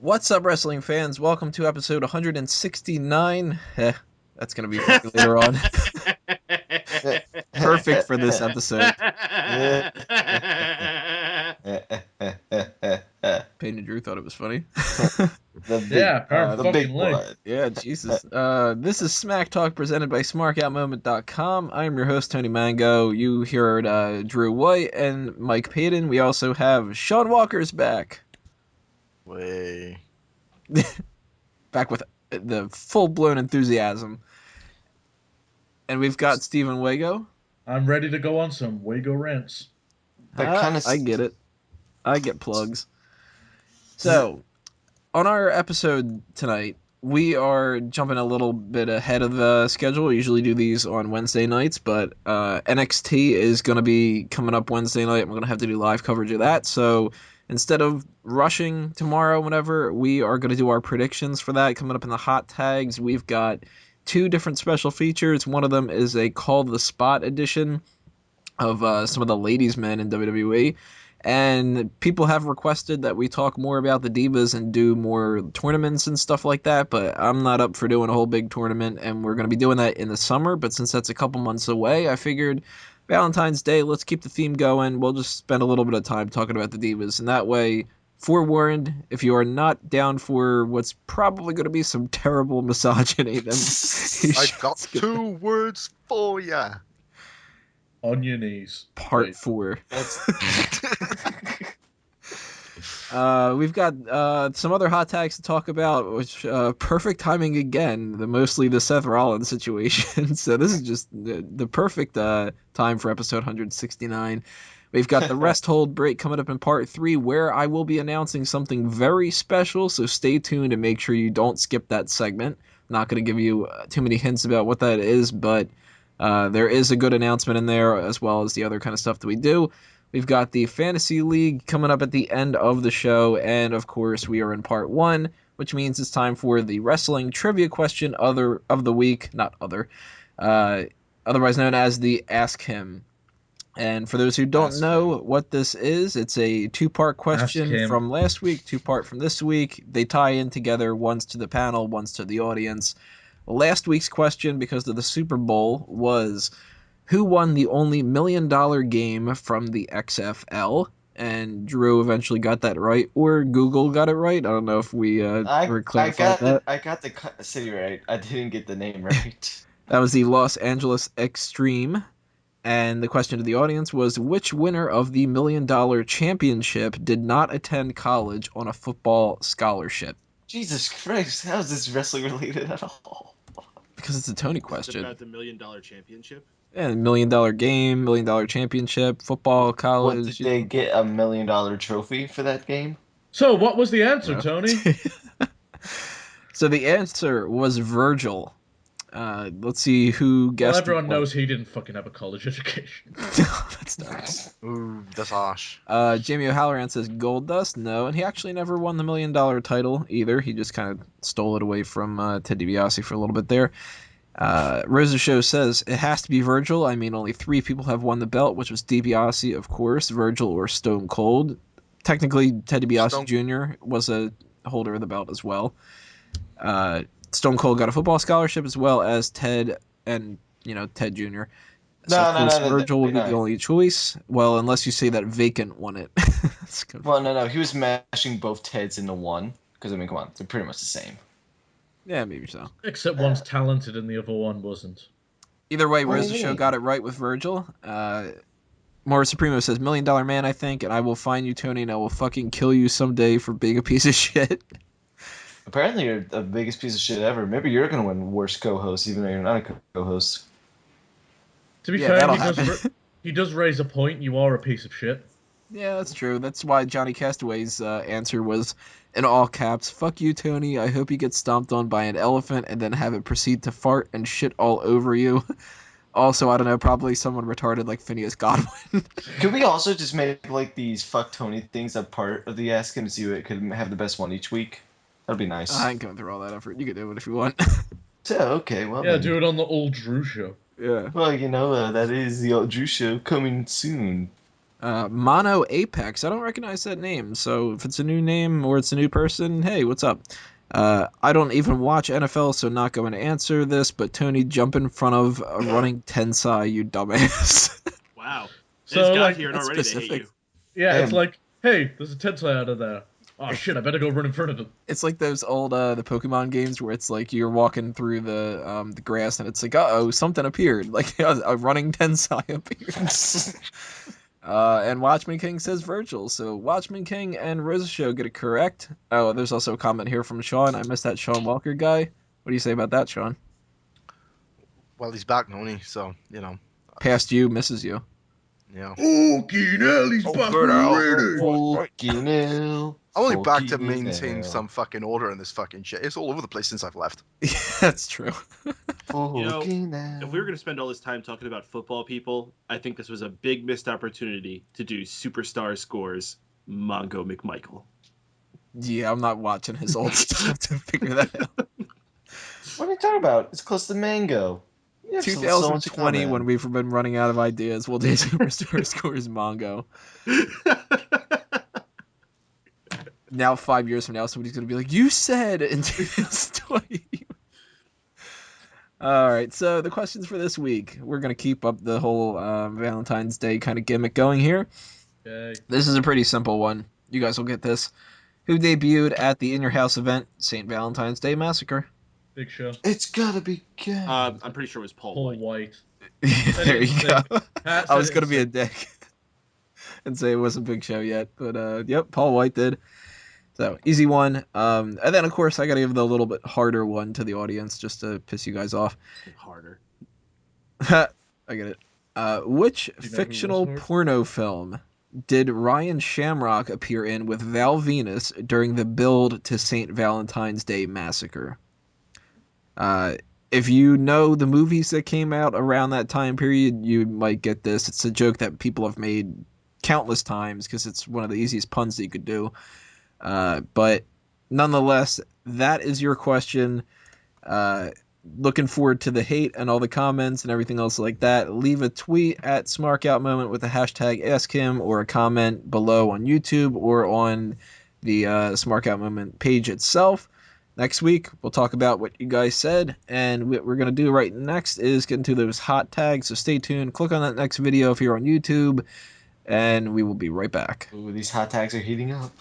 What's up, wrestling fans? Welcome to episode 169. That's going to be funny later on. Perfect for this episode. Painted Drew thought it was funny. The big one. Yeah, Jesus. This is Smack Talk presented by SmarkOutMoment.com. I'm your host, Tony Mango. You heard Drew White and Mike Payton. We also have Sean Walker's back. Way. Back with the full-blown enthusiasm. And we've got Steven Wago. I'm ready to go on some Wago rants. I get it. I get plugs. So, on our episode tonight, we are jumping a little bit ahead of the schedule. We usually do these on Wednesday nights, but NXT is going to be coming up Wednesday night, and we're going to have to do live coverage of that. So, instead of rushing tomorrow, whenever, we are going to do our predictions for that coming up in the hot tags. We've got two different special features. One of them is a Call the Spot edition of some of the ladies' men in WWE. And people have requested that we talk more about the Divas and do more tournaments and stuff like that, but I'm not up for doing a whole big tournament, and we're going to be doing that in the summer. But since that's a couple months away, I figured Valentine's Day, let's keep the theme going. We'll just spend a little bit of time talking about the Divas, and that way, forewarned, if you are not down for what's probably going to be some terrible misogyny, then I've got two words for ya. On your knees. Part 4. We've got some other hot tags to talk about, which perfect timing again, mostly the Seth Rollins situation. So this is just the perfect time for episode 169. We've got the rest hold break coming up in part 3, where I will be announcing something very special, so stay tuned and make sure you don't skip that segment. I'm not going to give you too many hints about what that is, but there is a good announcement in there, as well as the other kind of stuff that we do. We've got the Fantasy League coming up at the end of the show, and of course we are in part 1, which means it's time for the wrestling trivia question of the week, otherwise known as the Ask Him. And for those who don't know what this is, it's a 2-part question from last week, 2-part from this week. They tie in together, one's to the panel, one's to the audience. Last week's question, because of the Super Bowl, was who won the only $1 million game from the XFL? And Drew eventually got that right, or Google got it right. I don't know if we clarified that. I got the city right. I didn't get the name right. That was the Los Angeles Extreme. And the question to the audience was, which winner of the $1 million championship did not attend college on a football scholarship? Jesus Christ, how is this wrestling related at all? Because it's a Tony question. About the $1 million championship? Yeah, $1 million game, $1 million championship, football, college. What, did they get a $1 million trophy for that game? So, what was the answer, Tony? So the answer was Virgil. Let's see who guessed. Well, everyone knows he didn't fucking have a college education. That's nice. Ooh, that's harsh. Jamie O'Halloran says Goldust. No, and he actually never won the $1 million title either. He just kind of stole it away from Ted DiBiase for a little bit there. Rosa Show says it has to be Virgil. I mean, only 3 people have won the belt, which was DiBiase, of course, Virgil, or Stone Cold. Technically, Ted DiBiase Jr. was a holder of the belt as well. Stone Cold got a football scholarship as well as Ted and, Ted Jr. Virgil would be the only choice. Well, unless you say that Vacant won it. Well, no. He was mashing both Teds into one. Because, I mean, come on. They're pretty much the same. Yeah, maybe so. Except one's talented and the other one wasn't. Either way, Rosa Show got it right with Virgil. Maura Supremo says, $1 million man, I think, and I will find you, Tony, and I will fucking kill you someday for being a piece of shit. Apparently you're the biggest piece of shit ever. Maybe you're going to win worst co-host, even though you're not a co-host. To be fair, he does raise a point. You are a piece of shit. Yeah, that's true. That's why Johnny Castaway's answer was, in all caps, fuck you, Tony. I hope you get stomped on by an elephant and then have it proceed to fart and shit all over you. Also, I don't know, probably someone retarded like Phineas Godwin. Could we also just make these fuck Tony things a part of the Ask Him to see who could have the best one each week? That'd be nice. I ain't going through all that effort. You can do it if you want. Yeah, okay, well yeah, then. do it on the old Drew show. Yeah. Well, that is the old Drew show coming soon. Mono Apex. I don't recognize that name. So if it's a new name or it's a new person, hey, what's up? I don't even watch NFL, so not going to answer this. But Tony, jump in front of a running tensai, you dumbass. Wow. So like here and already to hate you. Yeah, it's like, hey, there's a tensai out of there. Oh shit, I better go run in front of him. It's like those old the Pokemon games where it's like you're walking through the grass and it's like, uh-oh, something appeared. Like a running tensai appeared. And Watchman King says Virgil. So Watchman King and Rosa Show get it correct. Oh, there's also a comment here from Sean. I missed that Sean Walker guy. What do you say about that, Sean? Well, he's back, Noni, so, you know. Past you, misses you. Yeah. Fucking hell, he's back already. Fucking hell. I'm only back to maintain some fucking order in this fucking shit. It's all over the place since I've left. Yeah, that's true. You know, if we were going to spend all this time talking about football people, I think this was a big missed opportunity to do Superstar Scores Mongo McMichael. Yeah, I'm not watching his old stuff to figure that out. What are you talking about? It's close to Mango. 2020, when we've been running out of ideas, we'll do Superstar Scores Mongo. Now, 5 years from now, somebody's going to be like, you said in 2020. All right, so the questions for this week. We're going to keep up the whole Valentine's Day kind of gimmick going here. Okay. This is a pretty simple one. You guys will get this. Who debuted at the In Your House event, St. Valentine's Day Massacre? Big Show. It's gotta be good. I'm pretty sure it was Paul White. There you go. I was going to be a dick and say it wasn't Big Show yet, but yep, Paul White did. So, easy one. And then, of course, I got to give the little bit harder one to the audience just to piss you guys off. Harder. I get it. Which fictional porno film did Ryan Shamrock appear in with Val Venis during the build to St. Valentine's Day Massacre? If you know the movies that came out around that time period, you might get this. It's a joke that people have made countless times because it's one of the easiest puns that you could do. But nonetheless, that is your question. Looking forward to the hate and all the comments and everything else like that. Leave a tweet at SmarkOutMoment with the hashtag AskHim or a comment below on YouTube or on the SmarkOutMoment page itself. Next week, we'll talk about what you guys said, and what we're going to do right next is get into those hot tags, so stay tuned. Click on that next video if you're on YouTube, and we will be right back. Ooh, these hot tags are heating up.